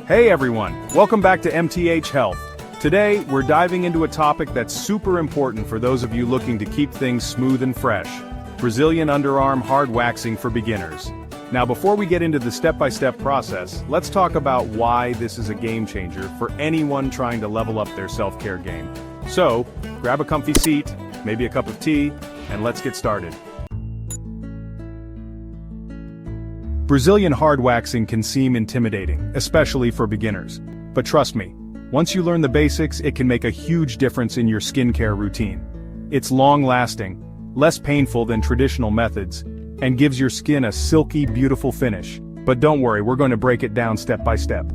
Hey everyone, welcome back to MTH Health. Today, we're diving into a topic that's super important for those of you looking to keep things smooth and fresh. Brazilian underarm hard waxing for beginners. Now before we get into the step-by-step process, let's talk about why this is a game changer for anyone trying to level up their self-care game. So, grab a comfy seat, maybe a cup of tea, and let's get started. Brazilian hard waxing can seem intimidating, especially for beginners. But trust me, once you learn the basics, it can make a huge difference in your skincare routine. It's long-lasting, less painful than traditional methods, and gives your skin a silky, beautiful finish. But don't worry, we're going to break it down step by step.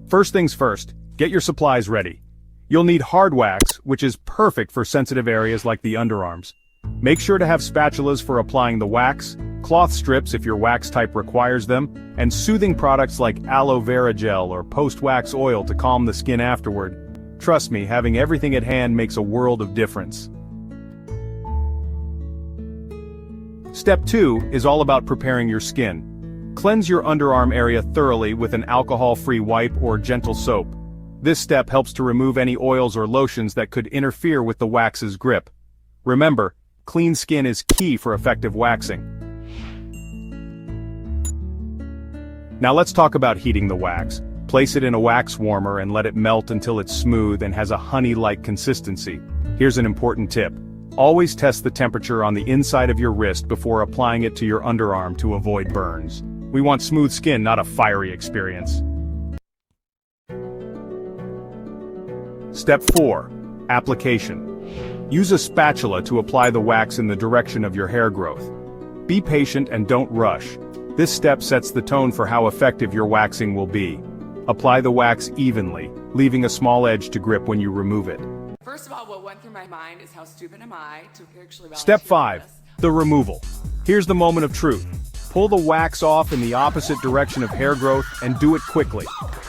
First things first, get your supplies ready. You'll need hard wax, which is perfect for sensitive areas like the underarms. Make sure to have spatulas for applying the wax, cloth strips if your wax type requires them, and soothing products like aloe vera gel or post-wax oil to calm the skin afterward. Trust me, having everything at hand makes a world of difference. Step 2 is all about preparing your skin. Cleanse your underarm area thoroughly with an alcohol-free wipe or gentle soap. This step helps to remove any oils or lotions that could interfere with the wax's grip. Remember, clean skin is key for effective waxing. Now let's talk about heating the wax. Place it in a wax warmer and let it melt until it's smooth and has a honey-like consistency. Here's an important tip. Always test the temperature on the inside of your wrist before applying it to your underarm to avoid burns. We want smooth skin, not a fiery experience. Step 4. Application. Use a spatula to apply the wax in the direction of your hair growth. Be patient and don't rush. This step sets the tone for how effective your waxing will be. Apply the wax evenly, leaving a small edge to grip when you remove it. First of all, what went through my mind is how stupid am I to actually Step 5. The removal. Here's the moment of truth. Pull the wax off in the opposite direction of hair growth and do it quickly.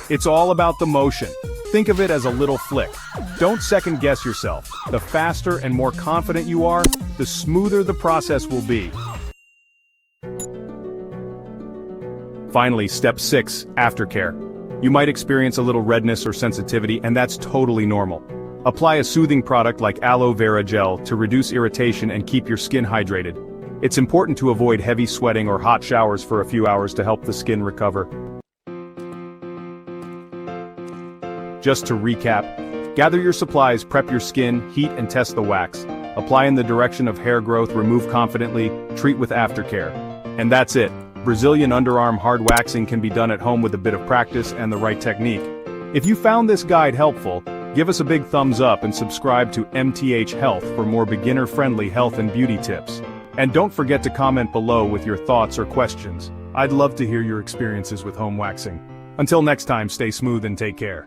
It's all about the motion. Think of it as a little flick. Don't second guess yourself. The faster and more confident you are, the smoother the process will be. Finally, step 6, aftercare. You might experience a little redness or sensitivity, and that's totally normal. Apply a soothing product like aloe vera gel to reduce irritation and keep your skin hydrated. It's important to avoid heavy sweating or hot showers for a few hours to help the skin recover. Just to recap, gather your supplies, prep your skin, heat and test the wax. Apply in the direction of hair growth, remove confidently, treat with aftercare. And that's it. Brazilian underarm hard waxing can be done at home with a bit of practice and the right technique. If you found this guide helpful, give us a big thumbs up and subscribe to MTH Health for more beginner-friendly health and beauty tips. And don't forget to comment below with your thoughts or questions. I'd love to hear your experiences with home waxing. Until next time, stay smooth and take care.